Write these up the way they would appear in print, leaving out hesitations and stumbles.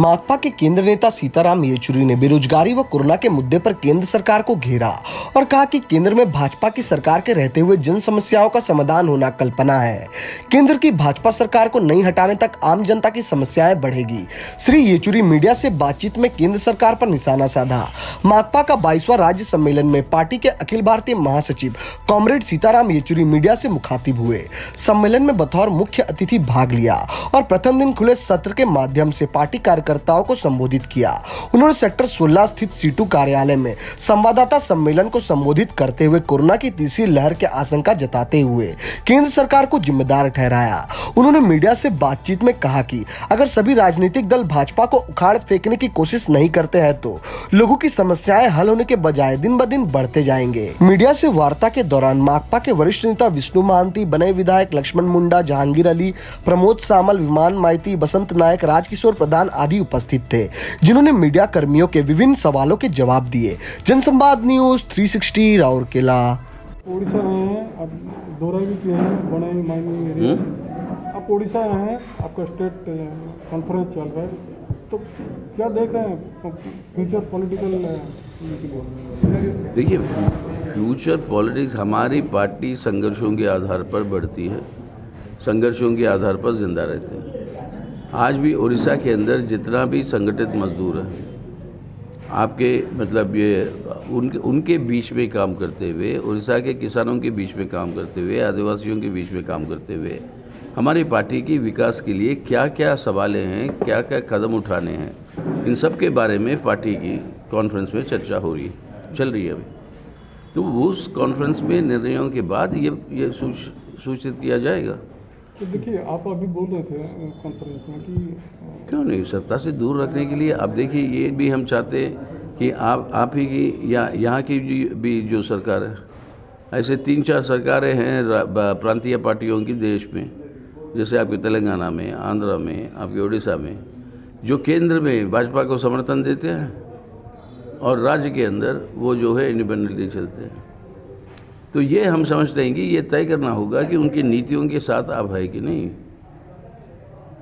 माकपा के केंद्र नेता सीताराम येचुरी ने बेरोजगारी व कोरोना के मुद्दे पर केंद्र सरकार को घेरा और कहा कि केंद्र में भाजपा की सरकार के रहते हुए जन समस्याओं का समाधान होना कल्पना है। केंद्र की भाजपा सरकार को नहीं हटाने तक आम जनता की समस्याएं बढ़ेगी। श्री येचुरी मीडिया से बातचीत में केंद्र सरकार पर निशाना साधा। माकपा का 22वां राज्य सम्मेलन में पार्टी के अखिल भारतीय महासचिव कॉमरेड सीताराम येचुरी मीडिया से मुखातिब हुए। सम्मेलन में बतौर मुख्य अतिथि भाग लिया और प्रथम दिन खुले सत्र के माध्यम से पार्टी कार्यकर्ताओं को संबोधित किया। उन्होंने सेक्टर 16 स्थित सीटू कार्यालय में संवाददाता सम्मेलन को संबोधित करते हुए कोरोना की तीसरी लहर की आशंका जताते हुए केंद्र सरकार को जिम्मेदार ठहराया। उन्होंने मीडिया से बातचीत में कहा कि अगर सभी राजनीतिक दल भाजपा को उखाड़ फेंकने की कोशिश नहीं करते हैं तो लोगों की समस्याएं हल होने के बजाय दिन ब दिन बढ़ते जाएंगे। मीडिया से वार्ता के दौरान माकपा के वरिष्ठ नेता विष्णु महांती, बने विधायक लक्ष्मण मुंडा, जहांगीर अली, प्रमोद सामल, विमान माइती, बसंत नायक, राजकिशोर प्रधान आदि उपस्थित थे, जिन्होंने मीडिया कर्मियों के विभिन्न सवालों के जवाब दिए। जनसंवाद न्यूज 360 राउरकेला। उड़ीसा हैं, आप दौरा भी किए हैं, बड़े मायने एरिया। आप उड़ीसा हैं, आपका स्टेट कॉन्फ्रेंस चल रहा है, तो क्या देख रहे हैं फ्यूचर पॉलिटिकल? देखिए, फ्यूचर पॉलिटिक्स हमारी पार्टी संघर्षों के आधार पर बढ़ती है, संघर्षों के आधार पर जिंदा रहते हैं। आज भी उड़ीसा के अंदर जितना भी संगठित मजदूर है, आपके मतलब ये उनके बीच में काम करते हुए, उड़ीसा के किसानों के बीच में काम करते हुए, आदिवासियों के बीच में काम करते हुए हमारी पार्टी की विकास के लिए क्या क्या सवालें हैं, क्या क्या कदम उठाने हैं, इन सब के बारे में पार्टी की कॉन्फ्रेंस में चर्चा हो रही है, चल रही है अभी। तो उस कॉन्फ्रेंस में निर्णयों के बाद ये सूचित किया जाएगा। तो देखिए, आप अभी बोल रहे थे कॉन्फ्रेंस में कि क्यों नहीं, सत्ता से दूर रखने के लिए। अब देखिए, ये भी हम चाहते हैं कि आप ही की या यहाँ की भी जो सरकार है, ऐसे 3-4 सरकारें हैं प्रांतीय पार्टियों की देश में, जैसे आपके तेलंगाना में, आंध्रा में, आपके उड़ीसा में, जो केंद्र में भाजपा को समर्थन देते हैं और राज्य के अंदर वो जो है इंडिपेंडेंटली चलते हैं। तो ये हम समझते हैं कि ये तय करना होगा कि उनकी नीतियों के साथ आप है कि नहीं।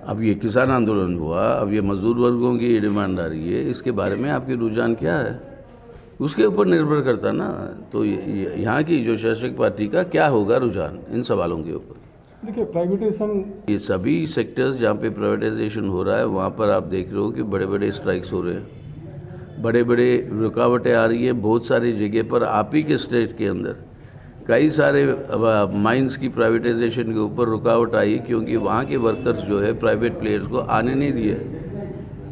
अब ये किसान आंदोलन हुआ, अब ये मजदूर वर्गों की डिमांड आ रही है, इसके बारे में आपकी रुझान क्या है, उसके ऊपर निर्भर करता ना। तो यहाँ की जो शासक पार्टी का क्या होगा रुझान इन सवालों के ऊपर। देखिए, प्राइवेटाइजेशन, ये सभी सेक्टर्स जहाँ पे प्राइवेटाइजेशन हो रहा है वहाँ पर आप देख रहे हो कि बड़े बड़े स्ट्राइक्स हो रहे हैं, बड़े बड़े रुकावटें आ रही है। बहुत सारी जगह पर आप ही के स्टेट के अंदर कई सारे माइंस की प्राइवेटाइजेशन के ऊपर रुकावट आई, क्योंकि वहाँ के वर्कर्स जो है प्राइवेट प्लेयर्स को आने नहीं दिए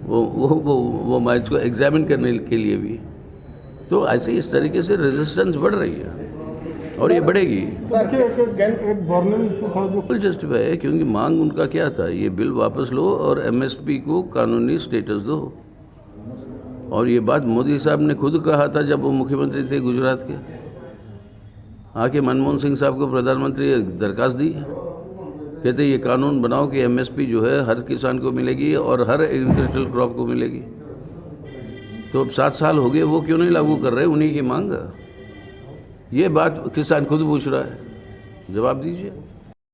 वो माइंस को एग्जामिन करने के लिए भी। तो ऐसे इस तरीके से रेजिस्टेंस बढ़ रही है और ये बढ़ेगी। एक बर्निंग इशू था जो बिल जस्टिफाई है, क्योंकि मांग उनका क्या था, ये बिल वापस लो और एमएसपी को कानूनी स्टेटस दो। और ये बात मोदी साहब ने खुद कहा था जब वो मुख्यमंत्री थे गुजरात के, आके मनमोहन सिंह साहब को प्रधानमंत्री दरखास्त दी, कहते ये कानून बनाओ कि एमएसपी जो है हर किसान को मिलेगी और हर एग्रीकल्चरल क्रॉप को मिलेगी। तो अब 7 साल हो गए, वो क्यों नहीं लागू कर रहे उन्हीं की मांग? ये बात किसान खुद पूछ रहा है, जवाब दीजिए।